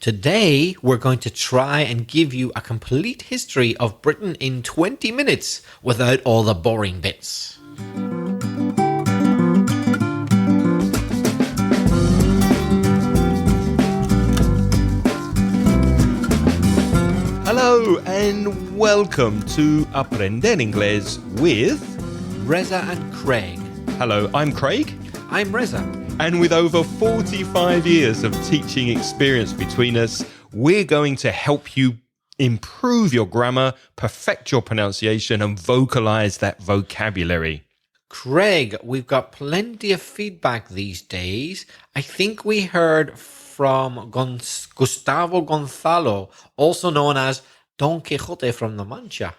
Today, we're going to try and give you a complete history of Britain in 20 minutes without all the boring bits. Hello and welcome to Aprender Inglés with Reza and Craig. Hello, I'm Craig. I'm Reza. And with over 45 years of teaching experience between us, we're going to help you improve your grammar, perfect your pronunciation, and vocalize that vocabulary. Craig, we've got plenty of feedback these days. I think we heard from Gustavo Gonzalo, also known as Don Quixote from La Mancha.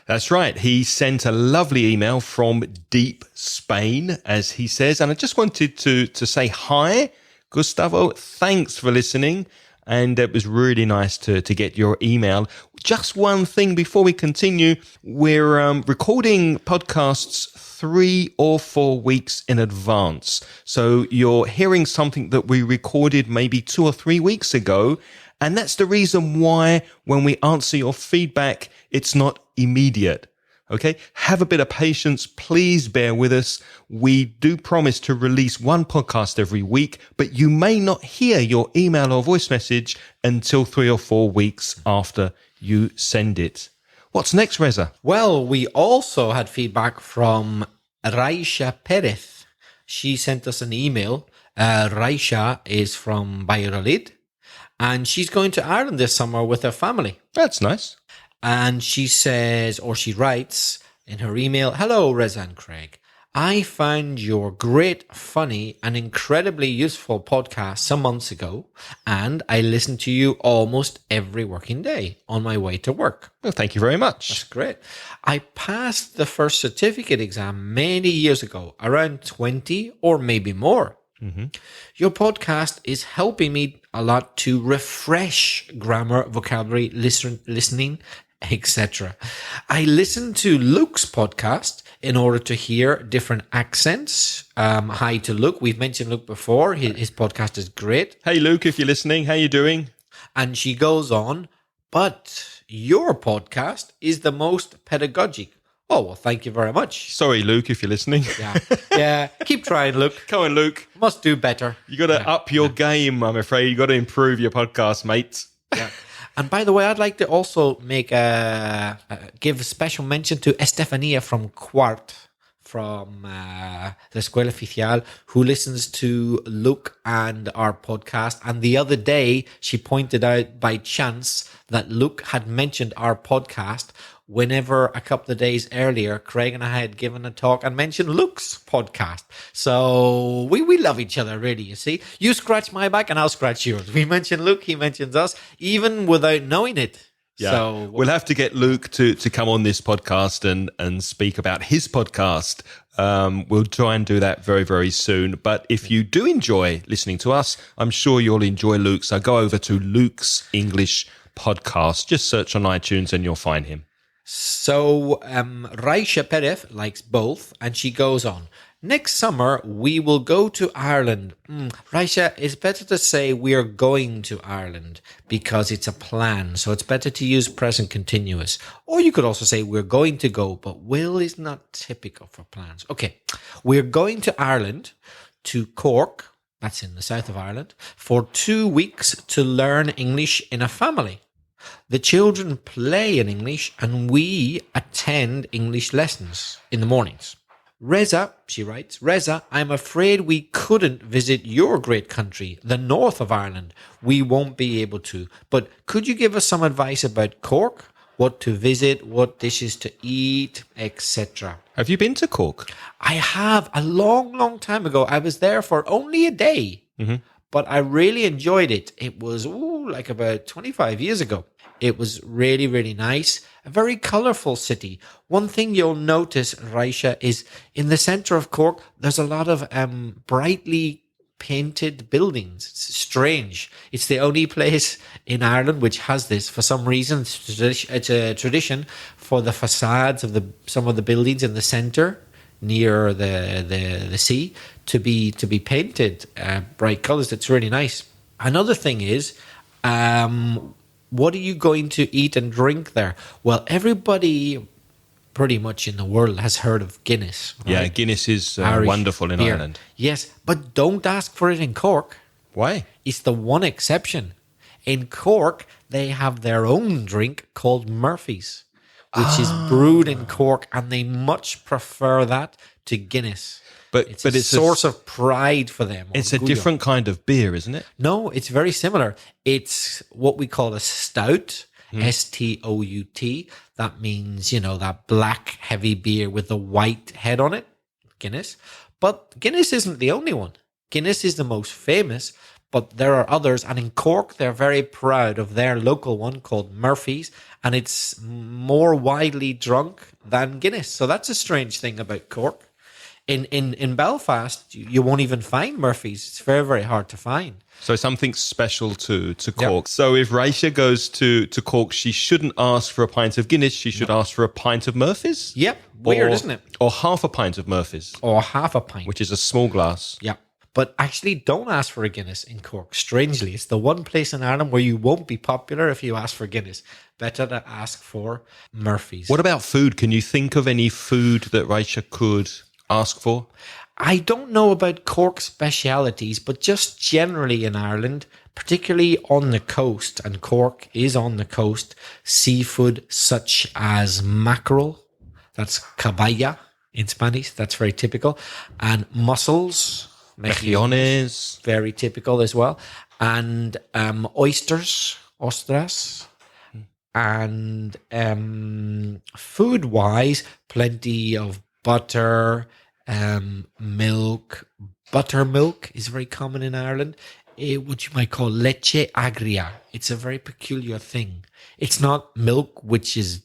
That's right. He sent a lovely email from deep Spain, as he says. And I just wanted to say hi, Gustavo. Thanks for listening. And it was really nice to get your email. Just one thing before we continue. We're recording podcasts 3 or 4 weeks in advance. So you're hearing something that we recorded maybe 2 or 3 weeks ago. And that's the reason why when we answer your feedback, it's not immediate. Okay? Have a bit of patience. Please bear with us. We do promise to release one podcast every week, but you may not hear your email or voice message until 3 or 4 weeks after you send it. What's next, Reza? Well, we also had feedback from Raisha Perez. She sent us an email. Raisha is from Valladolid, and she's going to Ireland this summer with her family. That's nice. And she says, or she writes in her email, "Hello, Reza and Craig. I found your great, funny, and incredibly useful podcast some months ago, and I listen to you almost every working day on my way to work." Well, thank you very much. That's great. I passed the first certificate exam many years ago, around 20 or maybe more. Mm-hmm. Your podcast is helping me a lot to refresh grammar, vocabulary, listening, etc. I listen to Luke's podcast in order to hear different accents. Hi to Luke. We've mentioned Luke before. His podcast is great. Hey, Luke, if you're listening, how you doing? And she goes on, but your podcast is the most pedagogic. Oh, well, thank you very much. Sorry, Luke, if you're listening. Yeah. Keep trying, Luke. Come on, Luke. Must do better. You got to up your game, I'm afraid. You got to improve your podcast, mate. Yeah. And by the way, I'd like to also give a special mention to Estefania from Quart, from the Escuela Oficial, who listens to Luke and our podcast. And the other day, she pointed out by chance that Luke had mentioned our podcast whenever a couple of days earlier, Craig and I had given a talk and mentioned Luke's podcast. So we love each other, really, you see. You scratch my back and I'll scratch yours. We mention Luke, he mentions us, even without knowing it. Yeah, so we'll have to get Luke to come on this podcast and speak about his podcast. We'll try and do that very, very soon. But if you do enjoy listening to us, I'm sure you'll enjoy Luke. So go over to Luke's English podcast. Just search on iTunes and you'll find him. So Raisha Perez likes both, and she goes on. Next summer, we will go to Ireland. Raisha, it's better to say we are going to Ireland because it's a plan. So it's better to use present continuous. Or you could also say we're going to go, but will is not typical for plans. Okay, we're going to Ireland, to Cork, that's in the south of Ireland, for 2 weeks to learn English in a family. The children play in English and we attend English lessons in the mornings. Reza, she writes, Reza, I'm afraid we couldn't visit your great country, the north of Ireland. We won't be able to. But could you give us some advice about Cork? What to visit, what dishes to eat, etc. Have you been to Cork? I have, a long, long time ago. I was there for only a day, but I really enjoyed it. It was like about 25 years ago. It was really, really nice. A very colourful city. One thing you'll notice, Raisha, is in the centre of Cork, there's a lot of brightly painted buildings. It's strange. It's the only place in Ireland which has this. For some reason, it's a tradition for the facades of some of the buildings in the centre near the sea to be painted bright colours. It's really nice. Another thing is, What are you going to eat and drink there? Well, everybody pretty much in the world has heard of Guinness. Right? Yeah, Guinness is Irish wonderful in beer. Ireland. Yes, but don't ask for it in Cork. Why? It's the one exception. In Cork, they have their own drink called Murphy's, which is brewed in Cork, and they much prefer that to Guinness. But It's a source of pride for them. It's a orgullo. different kind of beer, isn't it? No, it's very similar. It's what we call a stout, S-T-O-U-T. That means, that black heavy beer with the white head on it, Guinness. But Guinness isn't the only one. Guinness is the most famous, but there are others. And in Cork, they're very proud of their local one called Murphy's, and it's more widely drunk than Guinness. So that's a strange thing about Cork. In Belfast, you won't even find Murphy's. It's very, very hard to find. So something special to Cork. Yep. So if Raisha goes to Cork, she shouldn't ask for a pint of Guinness. She should ask for a pint of Murphy's. Yep. Weird, isn't it? Or half a pint of Murphy's. Or half a pint. Which is a small glass. Yeah. But actually, don't ask for a Guinness in Cork. Strangely, it's the one place in Ireland where you won't be popular if you ask for Guinness. Better to ask for Murphy's. What about food? Can you think of any food that Raisha could ask for? I don't know about Cork specialities, but just generally in Ireland, particularly on the coast, and Cork is on the coast, seafood such as mackerel, that's caballa in Spanish, that's very typical, and mussels, mejillones, very typical as well, and oysters, ostras, and food-wise, plenty of butter, milk. Buttermilk is very common in Ireland. What you might call leche agria. It's a very peculiar thing. It's not milk which is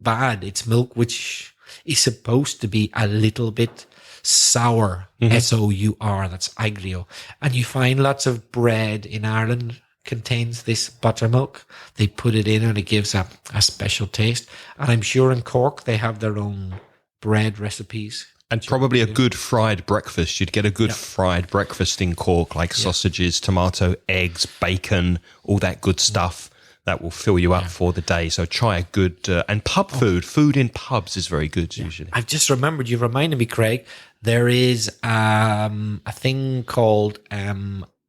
bad. It's milk which is supposed to be a little bit sour. S-O-U-R. That's agrio. And you find lots of bread in Ireland contains this buttermilk. They put it in and it gives a special taste. And I'm sure in Cork they have their own bread recipes. And probably a good fried breakfast. You'd get a good fried breakfast in Cork, like sausages, tomato, eggs, bacon, all that good stuff that will fill you up for the day. So try a good, and pub food. Food in pubs is very good usually. I've just remembered, you reminded me, Craig, there is a thing called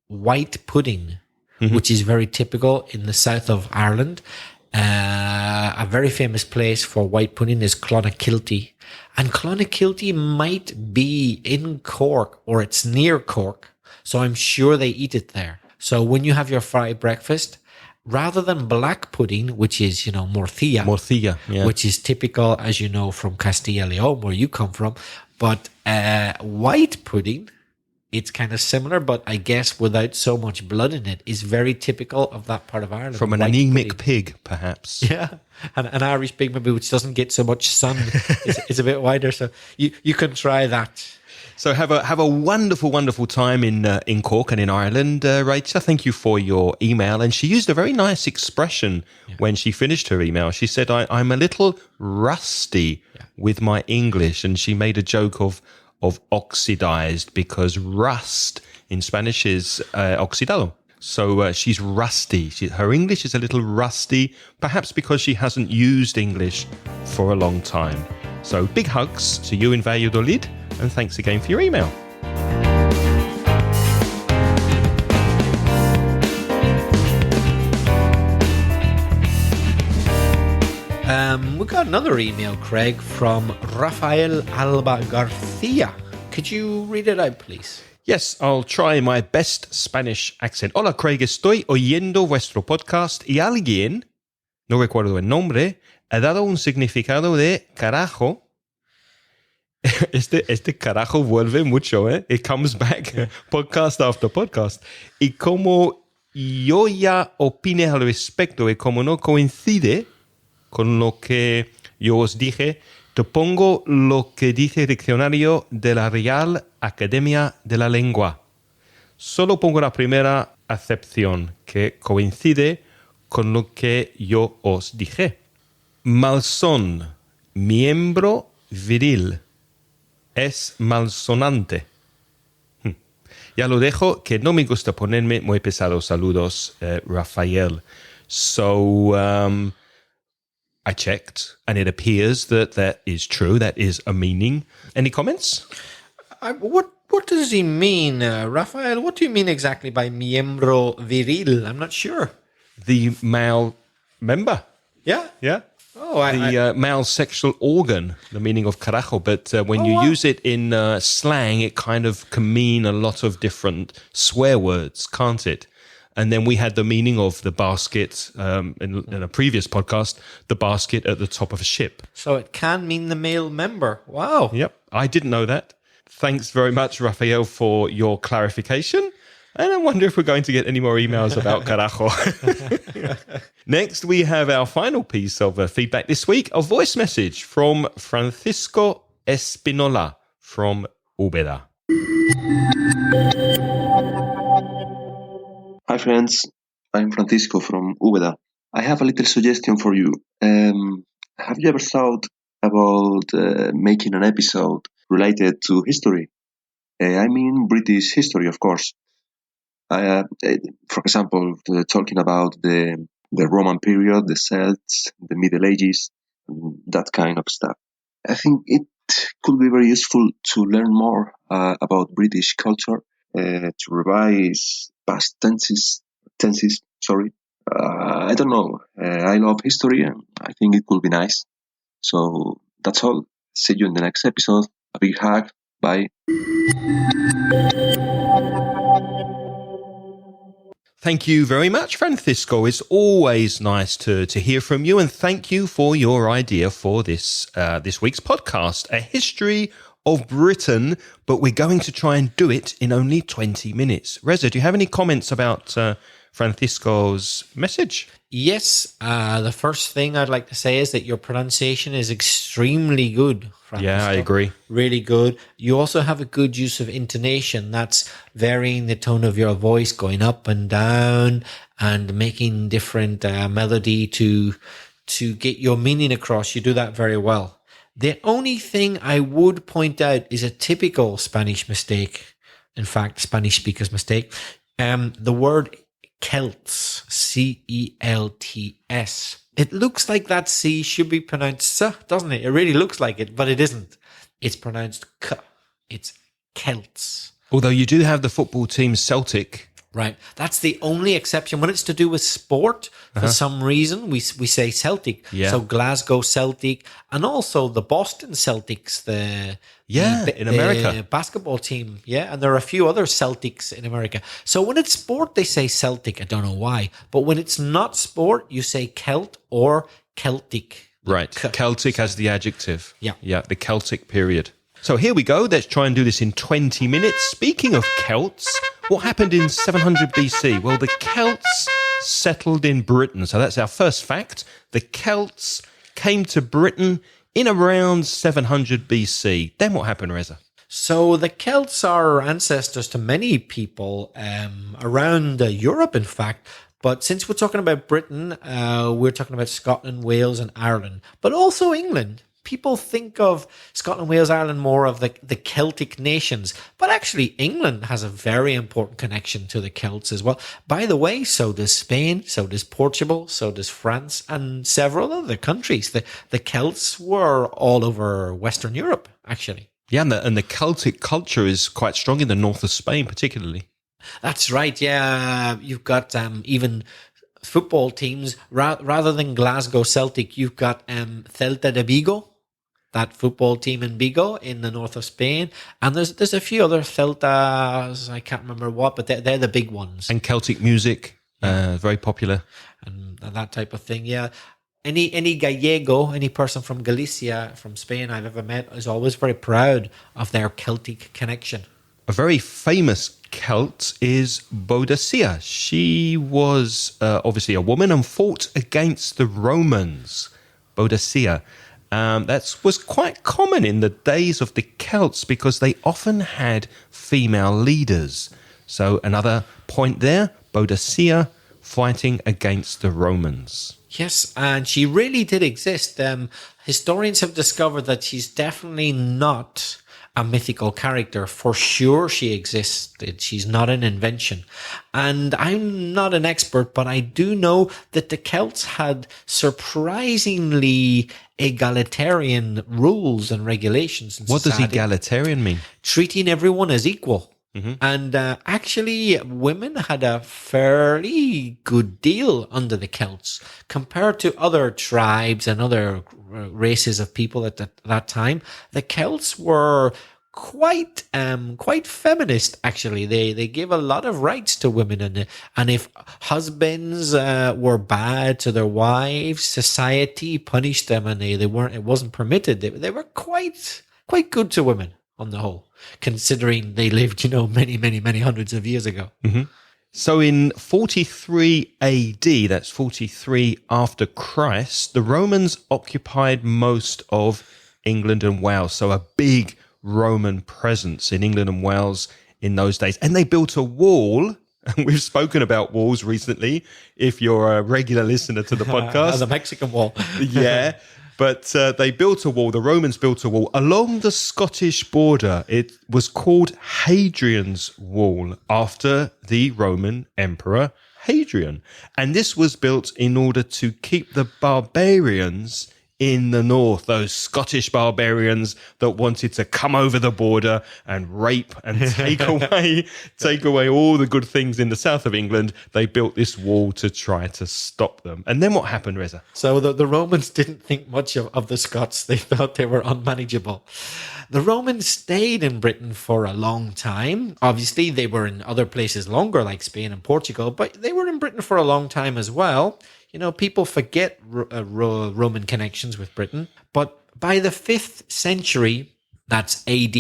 white pudding, which is very typical in the south of Ireland. A very famous place for white pudding is Clonakilty. And Clonakilty might be in Cork or it's near Cork. So I'm sure they eat it there. So when you have your fried breakfast, rather than black pudding, which is, morcilla, which is typical, as you know, from Castilla y León, where you come from, but white pudding, it's kind of similar, but I guess without so much blood in it, is very typical of that part of Ireland. From an anemic pig, perhaps. Yeah, an Irish pig maybe which doesn't get so much sun is a bit wider. So you can try that. So have a wonderful, wonderful time in Cork and in Ireland, Rachel. Thank you for your email. And she used a very nice expression when she finished her email. She said, I'm a little rusty with my English. And she made a joke of oxidized, because rust in Spanish is oxidado. So she's rusty. Her English is a little rusty, perhaps because she hasn't used English for a long time. So big hugs to you in Valladolid, and thanks again for your email. We got another email, Craig, from Rafael Alba Garcia. Could you read it out, please? Yes, I'll try my best Spanish accent. Hola, Craig, estoy oyendo vuestro podcast y alguien, no recuerdo el nombre, ha dado un significado de carajo. Este carajo vuelve mucho, ¿eh? It comes back podcast after podcast. Y como yo ya opine al respecto y como no coincide con lo que yo os dije, te pongo lo que dice el diccionario de la Real Academia de la Lengua. Solo pongo la primera acepción, que coincide con lo que yo os dije. Malsón, miembro viril, es malsonante. Ya lo dejo, que no me gusta ponerme muy pesado. Saludos, Rafael. So I checked, and it appears that is true. That is a meaning. Any comments? What does he mean, Rafael? What do you mean exactly by miembro viril? I'm not sure. The male member. Yeah? Yeah. Oh, The male sexual organ, the meaning of carajo. But when you use it in slang, it kind of can mean a lot of different swear words, can't it? And then we had the meaning of the basket in a previous podcast, the basket at the top of a ship. So it can mean the male member. Wow. Yep. I didn't know that. Thanks very much, Rafael, for your clarification. And I wonder if we're going to get any more emails about carajo. Next, we have our final piece of feedback this week, a voice message from Francisco Espinola from Úbeda. Hi friends, I'm Francisco from Úbeda. I have a little suggestion for you. Have you ever thought about making an episode related to history? I mean British history, of course. For example, talking about the Roman period, the Celts, the Middle Ages, that kind of stuff. I think it could be very useful to learn more about British culture, to revise past tenses. I don't know. I love history and I think it could be nice. So that's all. See you in the next episode. A big hug. Bye. Thank you very much, Francisco. It's always nice to hear from you, and thank you for your idea for this week's podcast, a history of Britain, but we're going to try and do it in only 20 minutes. Reza, do you have any comments about Francisco's message? Yes. The first thing I'd like to say is that your pronunciation is extremely good, Francisco. Yeah, I agree. Really good. You also have a good use of intonation. That's varying the tone of your voice, going up and down, and making different melody to get your meaning across. You do that very well. The only thing I would point out is a typical Spanish mistake. In fact, Spanish speakers' mistake. The word Celts, C-E-L-T-S. It looks like that C should be pronounced S, doesn't it? It really looks like it, but it isn't. It's pronounced K. It's Celts. Although you do have the football team Celtic. Right. That's the only exception. When it's to do with sport, for some reason, we say Celtic. Yeah. So Glasgow Celtic, and also the Boston Celtics, in America. The basketball team. Yeah. And there are a few other Celtics in America. So when it's sport, they say Celtic. I don't know why. But when it's not sport, you say Celt or Celtic. Right. Celtic as the adjective. Yeah. Yeah, the Celtic period. So here we go. Let's try and do this in 20 minutes. Speaking of Celts, what happened in 700 BC? Well, the Celts settled in Britain. So that's our first fact. The Celts came to Britain in around 700 BC. Then what happened, Reza? So the Celts are ancestors to many people around Europe, in fact. But since we're talking about Britain, we're talking about Scotland, Wales, and Ireland, but also England. People think of Scotland, Wales, Ireland more of the Celtic nations, but actually England has a very important connection to the Celts as well. By the way, so does Spain, so does Portugal, so does France, and several other countries. The Celts were all over Western Europe, actually. Yeah, and the Celtic culture is quite strong in the north of Spain, particularly. That's right, yeah. You've got even football teams. Rather than Glasgow Celtic, you've got Celta de Vigo, that football team in Vigo in the north of Spain. And there's a few other Celtas, I can't remember what, but they're the big ones. And Celtic music, very popular. And that type of thing, yeah. Any Gallego, any person from Galicia, from Spain I've ever met is always very proud of their Celtic connection. A very famous Celt is Boadicea. She was obviously a woman and fought against the Romans. Boadicea. That was quite common in the days of the Celts because they often had female leaders. So another point there, Boadicea fighting against the Romans. Yes, and she really did exist. Historians have discovered that she's definitely not a mythical character. For sure, she existed. She's not an invention. And I'm not an expert, but I do know that the Celts had surprisingly egalitarian rules and regulations in What does society, egalitarian mean? treating everyone as equal. And actually, women had a fairly good deal under the Celts compared to other tribes and other races of people at that time. The Celts were quite feminist. Actually, they gave a lot of rights to women, and if husbands were bad to their wives, society punished them, and they weren't. It wasn't permitted. They were quite good to women on the whole, considering they lived, many hundreds of years ago. So in 43 AD, that's 43 after Christ, the Romans occupied most of England and Wales. So a big Roman presence in England and Wales in those days. And they built a wall. And we've spoken about walls recently, if you're a regular listener to the podcast. The Mexican wall. Yeah. But they built a wall, the Romans built a wall along the Scottish border. It was called Hadrian's Wall, after the Roman Emperor Hadrian. And this was built in order to keep the barbarians in the north, those Scottish barbarians that wanted to come over the border and rape and take away all the good things in the south of England. They built this wall to try to stop them. And then what happened, Reza? So the Romans didn't think much of the Scots. They thought they were unmanageable. The Romans stayed in Britain for a long time. Obviously, they were in other places longer, like Spain and Portugal, but they were in Britain for a long time as well. People forget Roman connections with Britain. But by the 5th century, that's AD,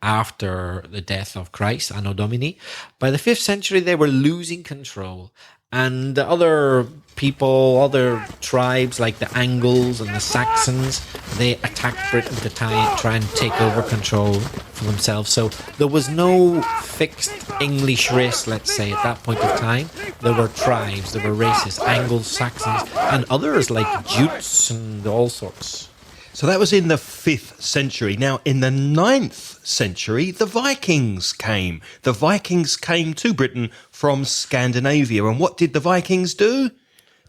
after the death of Christ, Anno Domini, by the 5th century, they were losing control. And other people, other tribes like the Angles and the Saxons, they attacked Britain to try and take over control for themselves. So there was no fixed English race, let's say, at that point of time. There were tribes, there were races, Angles, Saxons, and others like Jutes and all sorts. So that was in the 5th century. Now, in the 9th century, the Vikings came. The Vikings came to Britain from Scandinavia. And what did the Vikings do?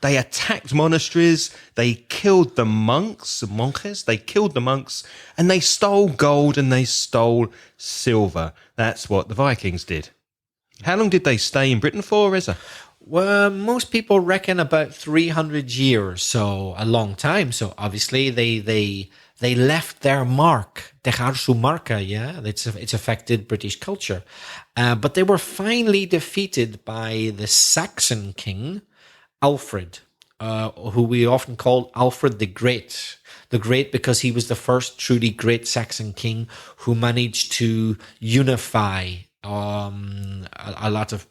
They attacked monasteries, they killed the monks, they killed the monks, and they stole gold and they stole silver. That's what the Vikings did. How long did they stay in Britain for, Reza? Well, most people reckon about 300 years, so a long time. So obviously they left their mark, dejar su marca, yeah? It's affected British culture. But they were finally defeated by the Saxon king, Alfred, who we often call Alfred the Great. The Great because he was the first truly great Saxon king who managed to unify a lot of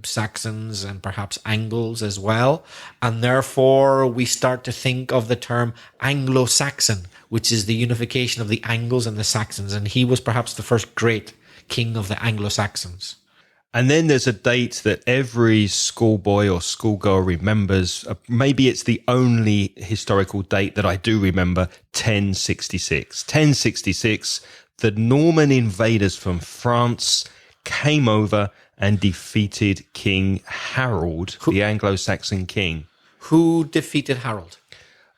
Saxons and perhaps Angles as well. And therefore, we start to think of the term Anglo-Saxon, which is the unification of the Angles and the Saxons. And he was perhaps the first great king of the Anglo-Saxons. And then there's a date that every schoolboy or schoolgirl remembers. Maybe it's the only historical date that I do remember, 1066. 1066, the Norman invaders from France came over and defeated King Harold, the Anglo-Saxon king. Who defeated Harold?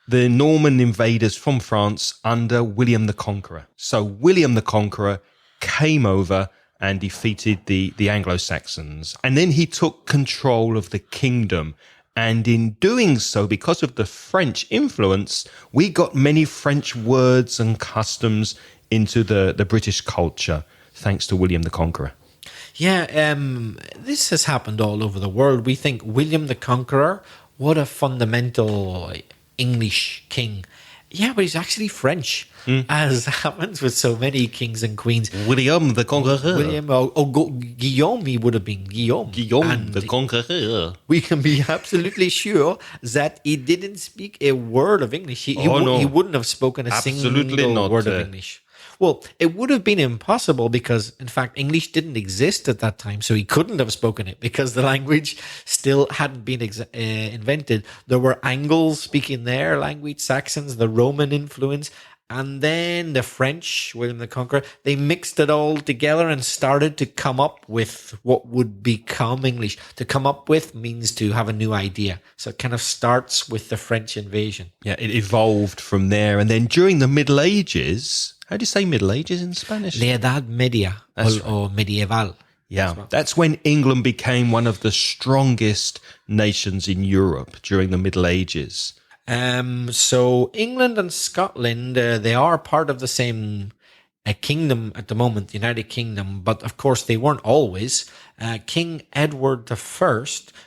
The Norman invaders from France under William the Conqueror. So William the Conqueror came over and defeated the Anglo-Saxons. And then he took control of the kingdom. And in doing so, because of the French influence, we got many French words and customs into the British culture, thanks to William the Conqueror. Yeah, this has happened all over the world. We think William the Conqueror, what a fundamental English king. Yeah, but he's actually French, as happens with so many kings and queens. William the Conqueror. Guillaume, he would have been Guillaume. Guillaume the Conqueror. We can be absolutely sure that he didn't speak a word of English. He wouldn't have spoken a single word of English. Well, it would have been impossible because, in fact, English didn't exist at that time, so he couldn't have spoken it because the language still hadn't been invented. There were Angles speaking their language, Saxons, the Roman influence, And then the French, William the Conqueror, they mixed it all together and started to come up with what would become English. To come up with means to have a new idea. So it kind of starts with the French invasion. Yeah, it evolved from there. And then during the Middle Ages, how do you say Middle Ages in Spanish? La Edad Media or medieval. Yeah, that's when England became one of the strongest nations in Europe during the Middle Ages. So England and Scotland, they are part of the same kingdom at the moment, the United Kingdom, but of course they weren't always. King Edward I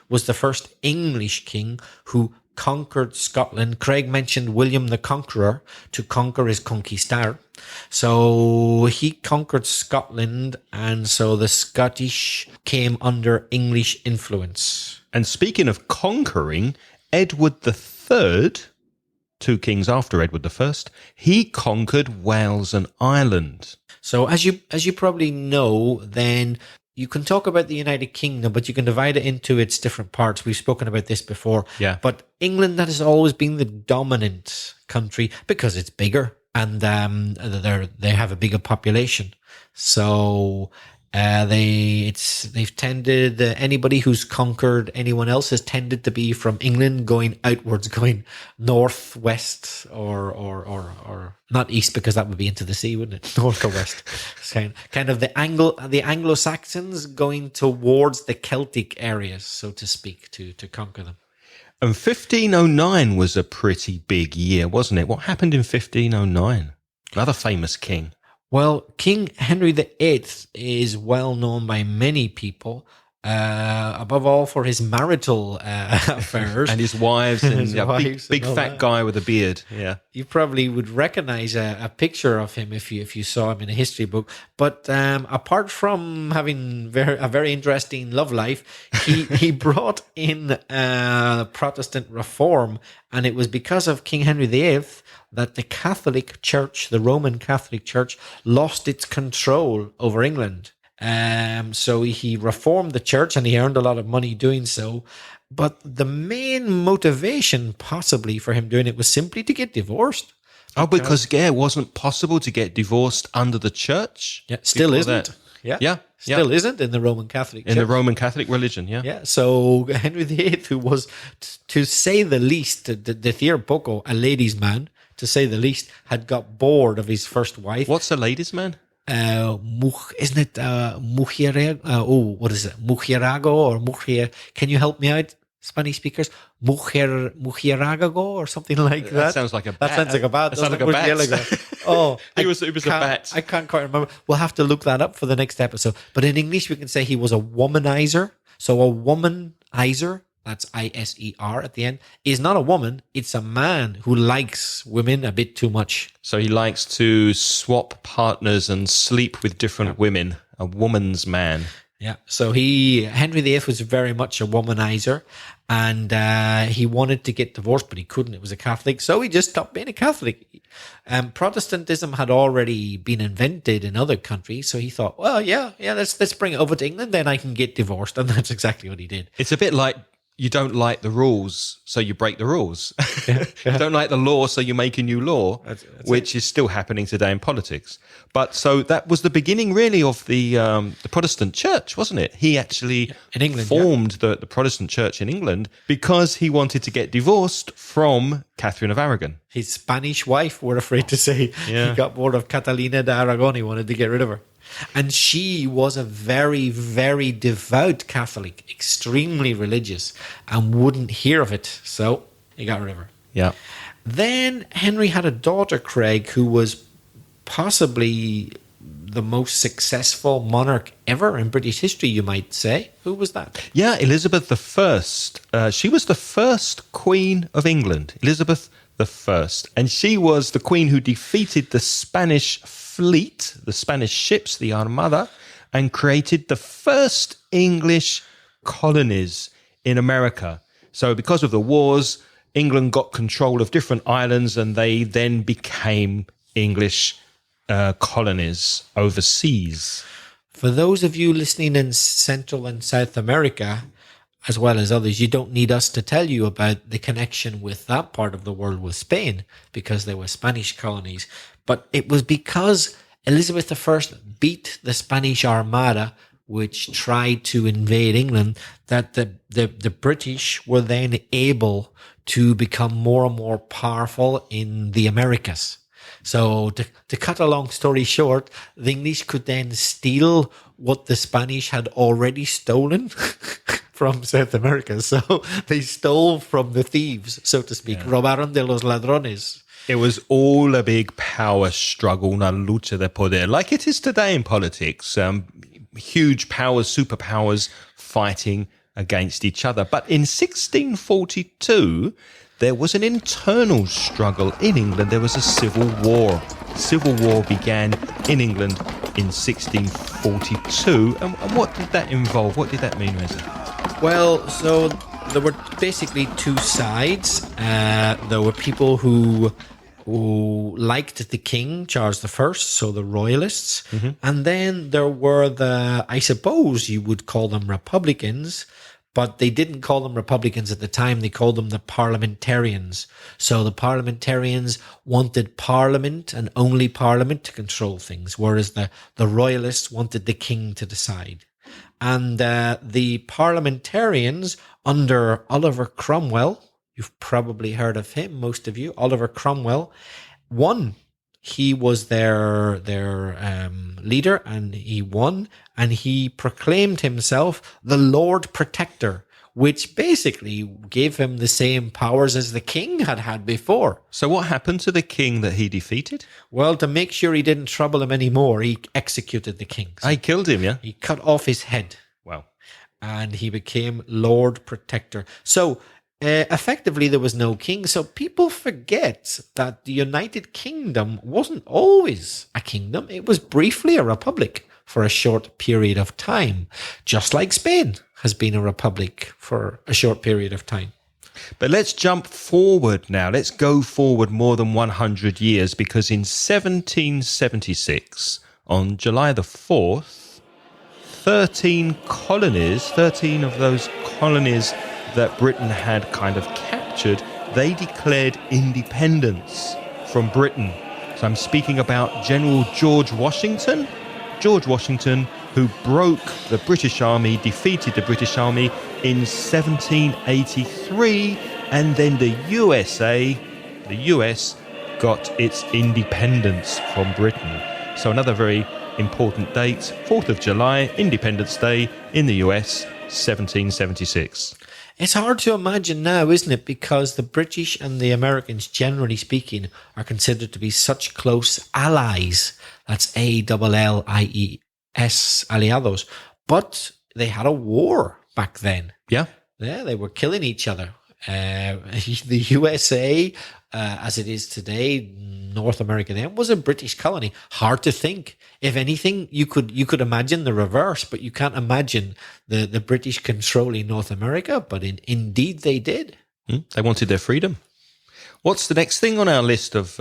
was the first English king who conquered Scotland. Craig mentioned William the Conqueror. To conquer is conquistar. So he conquered Scotland, and so the Scottish came under English influence. And speaking of conquering, Edward III, 2 kings after Edward I, he conquered Wales and Ireland. So as you probably know, then you can talk about the United Kingdom, but you can divide it into its different parts. We've spoken about this before. Yeah. But England has always been the dominant country because it's bigger and they have a bigger population. So they've tended anybody who's conquered anyone else has tended to be from England going outwards, going northwest or not east, because that would be into the sea, wouldn't it? North or west. kind of the Anglo-Saxons going towards the Celtic areas, so to speak, to conquer them. And 1509 was a pretty big year, wasn't it? What happened in 1509? Another famous king. Well, King Henry VIII is well known by many people, above all for his marital affairs. And his wives and His wives big and all fat that. guy with a beard. Yeah. You probably would recognize a picture of him if you saw him in a history book. But apart from having a very interesting love life, he brought in Protestant reform, and it was because of King Henry VIII that the Catholic Church, the Roman Catholic Church, lost its control over England. So he reformed the church, and he earned a lot of money doing so. But the main motivation possibly for him doing it was simply to get divorced. Oh, because it wasn't possible to get divorced under the church? Yeah, still before isn't. that. Yeah. Still isn't in the Roman Catholic Church. In the Roman Catholic religion, yeah. Yeah, so Henry VIII, who was, to say the least, decir poco, a ladies' man, to say the least, had got bored of his first wife. What's a ladies' man? Isn't it mujeriego? What is it? Mujeriego or mujer? Can you help me out, Spanish speakers? Mujeriego or something like that. That sounds like a bat. That sounds like a bat. That sounds like a bat. Oh, it was a bat. I can't quite remember. We'll have to look that up for the next episode. But in English, we can say he was a womanizer. So a womanizer, that's I-S-E-R at the end, is not a woman. It's a man who likes women a bit too much. So he likes to swap partners and sleep with different women. A woman's man. Yeah. So Henry VIII was very much a womanizer, and he wanted to get divorced, but he couldn't. It was a Catholic. So he just stopped being a Catholic. Protestantism had already been invented in other countries. So he thought, well, yeah, let's bring it over to England. Then I can get divorced. And that's exactly what he did. It's a bit like you don't like the rules, so you break the rules. You don't like the law, so you make a new law, which is still happening today in politics. But so that was the beginning, really, of the Protestant church, wasn't it? He actually in England, formed the Protestant church in England because he wanted to get divorced from Catherine of Aragon. His Spanish wife, we're afraid to say. Yeah. He got bored of Catalina de Aragon. He wanted to get rid of her. And she was a very, very devout Catholic, extremely religious, and wouldn't hear of it. So he got rid of her. Yeah. Then Henry had a daughter, Craig, who was possibly the most successful monarch ever in British history, you might say. Who was that? Yeah, Elizabeth I. She was the first Queen of England, Elizabeth I. And she was the queen who defeated the Spanish fleet, the Spanish ships, the Armada, and created the first English colonies in America. So because of the wars, England got control of different islands, and they then became English colonies overseas. For those of you listening in Central and South America, as well as others. You don't need us to tell you about the connection with that part of the world with Spain, because they were Spanish colonies. But it was because Elizabeth I beat the Spanish Armada, which tried to invade England, that the British were then able to become more and more powerful in the Americas. So to cut a long story short, the English could then steal what the Spanish had already stolen from South America. So they stole from the thieves, so to speak. Robaron de los ladrones. It was all a big power struggle, una lucha de poder, like it is today in politics. Huge powers, superpowers fighting against each other. But in 1642, there was an internal struggle in England. There was a civil war. Civil war began in England in 1642. And what did that involve? What did that mean, Reza? Well, so there were basically two sides. There were people who liked the king, Charles I, so the royalists. And then there were I suppose you would call them Republicans, but they didn't call them Republicans at the time. They called them the parliamentarians. So the parliamentarians wanted Parliament and only Parliament to control things, whereas the royalists wanted the king to decide. And the parliamentarians under Oliver Cromwell, you've probably heard of him, most of you, Oliver Cromwell, won. He was their leader, and he won, and he proclaimed himself the Lord Protector, which basically gave him the same powers as the king had had before. So what happened to the king that he defeated? Well, to make sure he didn't trouble him anymore, he executed the king. So I killed him, yeah? he cut off his head. Wow. And he became Lord Protector. So effectively, there was no king. So people forget that the United Kingdom wasn't always a kingdom. It was briefly a republic for a short period of time, just like Spain has been a republic for a short period of time. But let's jump forward now. Let's go forward more than 100 years, because in 1776, on July the 4th, 13 of those colonies that Britain had kind of captured, they declared independence from Britain. So I'm speaking about General George Washington. George Washington, who broke the British Army, defeated the British Army in 1783, and then the US got its independence from Britain. So another very important date, 4th of July, Independence Day in the US, 1776. It's hard to imagine now, isn't it? Because the British and the Americans, generally speaking, are considered to be such close allies. That's ALLIES, aliados. But they had a war back then. Yeah. Yeah, they were killing each other. The USA, as it is today, North America then, was a British colony. Hard to think. If anything, you could imagine the reverse, but you can't imagine the British controlling North America. But indeed, they did. They wanted their freedom. What's the next thing on our list of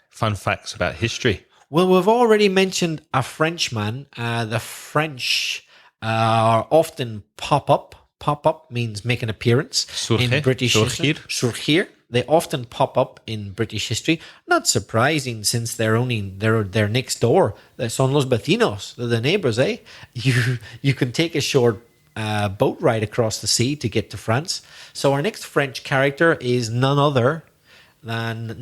fun facts about history? Well, we've already mentioned a Frenchman. The French are often pop up. Pop up means make an appearance in British history. Surgir. They often pop up in British history. Not surprising, since they're next door. Son los vecinos. They're the neighbors, eh? You can take a short boat ride across the sea to get to France. So our next French character is none other than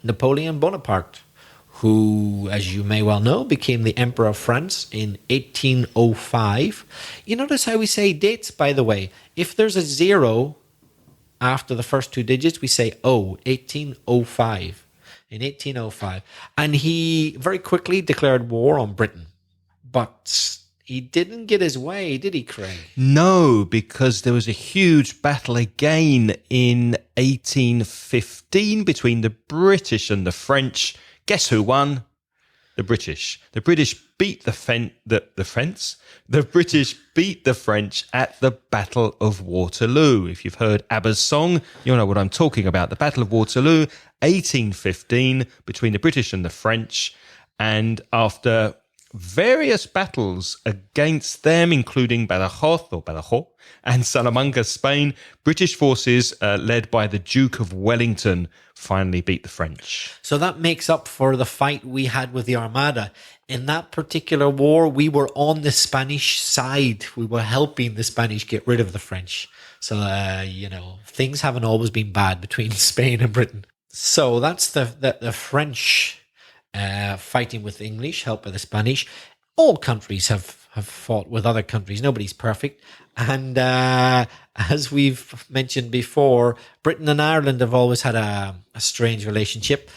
Napoleon Bonaparte, who, as you may well know, became the Emperor of France in 1805. You notice how we say dates, by the way. If there's a 0 after the first two digits, we say 1805. In 1805. And he very quickly declared war on Britain. But he didn't get his way, did he, Craig? No, because there was a huge battle again in 1815 between the British and the French. Guess who won? The British. The British beat the British beat the French at the Battle of Waterloo. If you've heard ABBA's song, you'll know what I'm talking about. The Battle of Waterloo, 1815, between the British and the French. And after various battles against them, including Badajoz and Salamanca, Spain. British forces led by the Duke of Wellington finally beat the French. So that makes up for the fight we had with the Armada. In that particular war, we were on the Spanish side. We were helping the Spanish get rid of the French. So, things haven't always been bad between Spain and Britain. So that's the French fighting with the English, helped by the Spanish. All countries have fought with other countries. Nobody's perfect. And as we've mentioned before, Britain and Ireland have always had a strange relationship.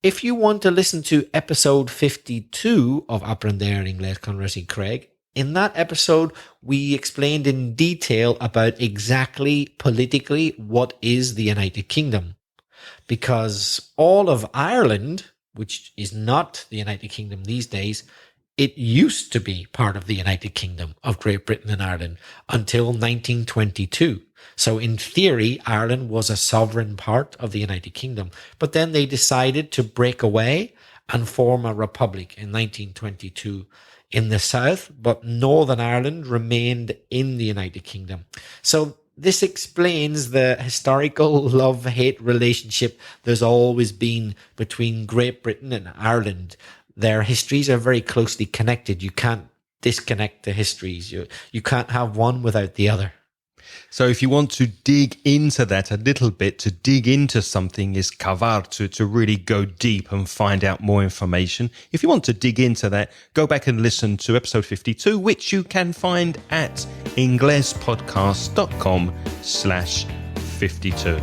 If you want to listen to episode 52 of Aprender Inglés con Reza y Craig, in that episode, we explained in detail about exactly politically what is the United Kingdom. Because all of Ireland, which is not the United Kingdom these days, it used to be part of the United Kingdom of Great Britain and Ireland until 1922. So in theory, Ireland was a sovereign part of the United Kingdom. But then they decided to break away and form a republic in 1922 in the south, but Northern Ireland remained in the United Kingdom. So this explains the historical love-hate relationship there's always been between Great Britain and Ireland. Their histories are very closely connected. You can't disconnect the histories. You can't have one without the other. So if you want to dig into that a little bit, to dig into something is cavar, to really go deep and find out more information. If you want to dig into that, go back and listen to episode 52, which you can find at inglespodcast.com/52.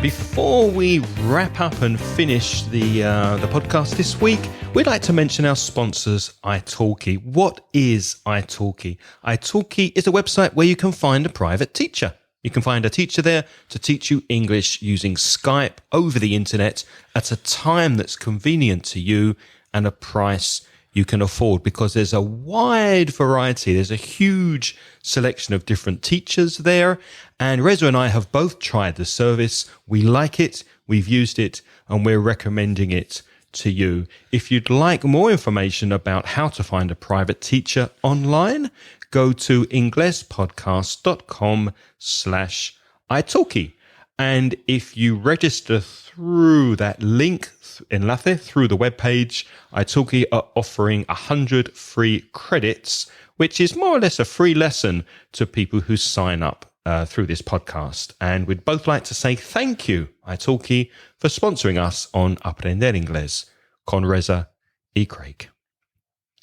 Before we wrap up and finish the podcast this week, we'd like to mention our sponsors, italki. What is italki? italki is a website where you can find a private teacher. You can find a teacher there to teach you English using Skype over the internet at a time that's convenient to you and a price you can afford, because there's a wide variety. There's a huge selection of different teachers there. And Reza and I have both tried the service. We like it, we've used it, and we're recommending it to you. If you'd like more information about how to find a private teacher online, go to inglespodcast.com/italki. And if you register through that link, enlace, through the webpage, italki are offering 100 free credits, which is more or less a free lesson to people who sign up through this podcast. And we'd both like to say thank you, italki, for sponsoring us on Aprender Inglés con Reza y Craig.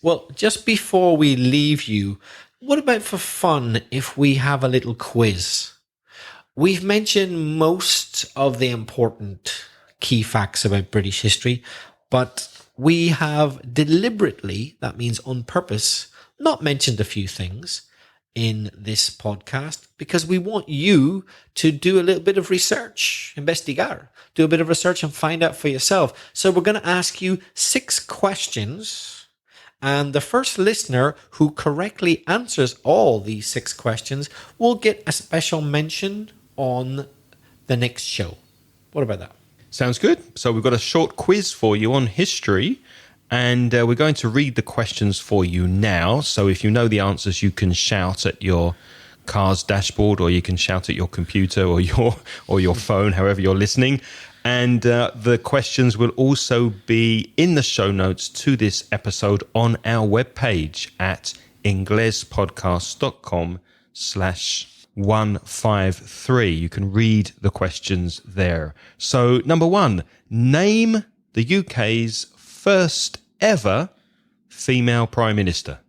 Well, just before we leave you, what about for fun if we have a little quiz? We've mentioned most of the important key facts about British history, but we have deliberately, that means on purpose, not mentioned a few things in this podcast because we want you to do a little bit of research, investigar, do a bit of research and find out for yourself. So we're going to ask you 6 questions, and the first listener who correctly answers all these 6 questions will get a special mention on the next show. What about that? Sounds good. So we've got a short quiz for you on history, and we're going to read the questions for you now. So if you know the answers, you can shout at your car's dashboard, or you can shout at your computer or your phone, however you're listening. And the questions will also be in the show notes to this episode on our webpage at inglespodcast.com/153. You can read the questions there. So, number 1, name the UK's first ever female Prime Minister.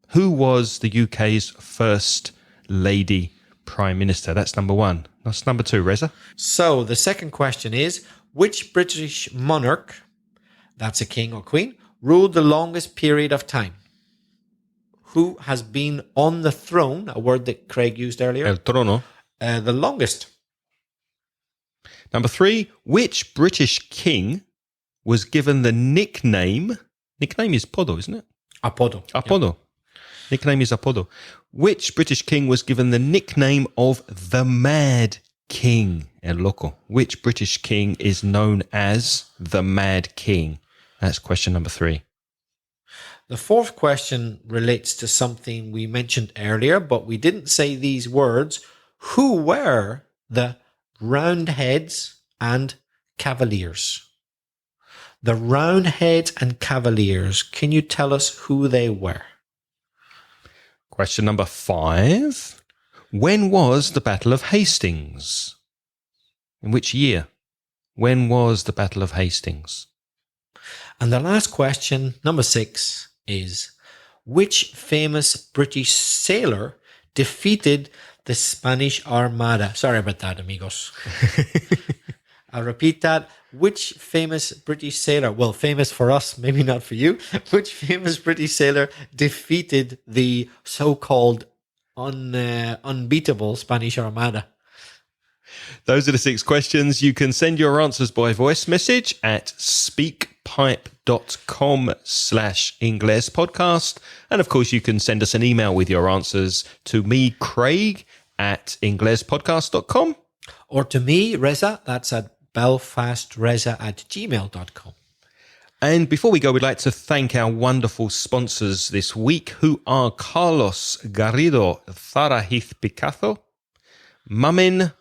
Who was the UK's first lady Prime Minister? That's number 1. That's number 2, Reza. So, the second question is, which British monarch, that's a king or queen, ruled the longest period of time? Who has been on the throne, a word that Craig used earlier? El trono. The longest. Number 3, which British king was given the nickname is Podo, isn't it? Apodo. Apodo. Nickname is apodo. Which British king was given the nickname of the Mad King? El Loco. Which British king is known as the Mad King? That's question number 3. The fourth question relates to something we mentioned earlier, but we didn't say these words. Who were the Roundheads and Cavaliers? The Roundheads and Cavaliers. Can you tell us who they were? Question number 5. When was the Battle of Hastings? In which year? When was the Battle of Hastings? And the last question, number 6, is which famous British sailor defeated the Spanish Armada? Sorry about that, amigos. I'll repeat that. Which famous British sailor, well, famous for us, maybe not for you, which famous British sailor defeated the so-called unbeatable Spanish Armada? Those are the 6 questions. You can send your answers by voice message at speakpipe.com/Ingles podcast. And of course, you can send us an email with your answers to me, Craig, at inglespodcast.com. Or to me, Reza, that's at belfastreza@gmail.com. And before we go, we'd like to thank our wonderful sponsors this week, who are Carlos Garrido Zarahith Picazo, Mamin,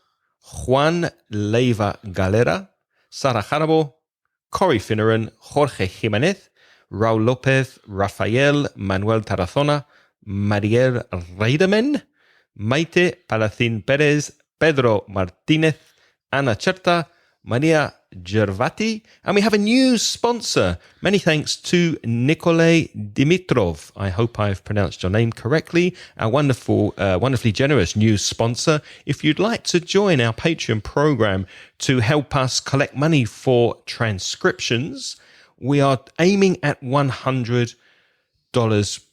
Juan Leiva Galera, Sara Jarabo, Cory Finneran, Jorge Jimenez, Raul Lopez, Rafael Manuel Tarazona, Mariel Reidemen, Maite Palacín Pérez, Pedro Martínez, Ana Cherta, Maria Gervati, and we have a new sponsor. Many thanks to Nikolay Dimitrov. I hope I've pronounced your name correctly. Our wonderfully generous new sponsor. If you'd like to join our Patreon program to help us collect money for transcriptions, we are aiming at $100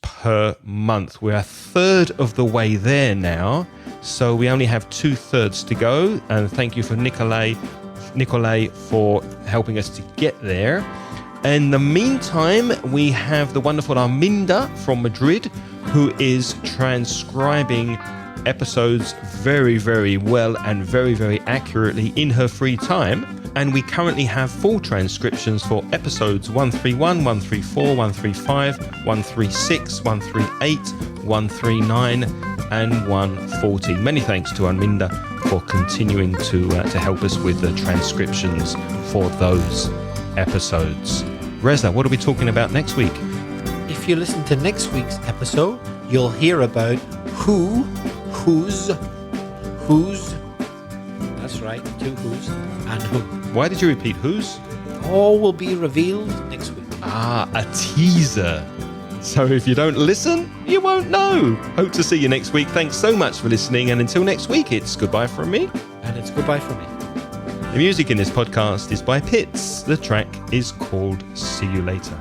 per month. We're a third of the way there now, so we only have 2/3 to go. And thank you for Nikolay for helping us to get there. In the meantime, we have the wonderful Arminda from Madrid, who is transcribing episodes very, very well and very, very accurately in her free time. And we currently have full transcriptions for episodes 131, 134, 135, 136, 138, 139, and 140. Many thanks to Arminda for continuing to help us with the transcriptions for those episodes. Reza, what are we talking about next week? If you listen to next week's episode, you'll hear about whose, that's right, 2 whos, and whom. Why did you repeat whose? All will be revealed next week. Ah, a teaser. So if you don't listen, you won't know. Hope to see you next week. Thanks so much for listening. And until next week, it's goodbye from me. And it's goodbye from me. The music in this podcast is by Pitts. The track is called See You Later.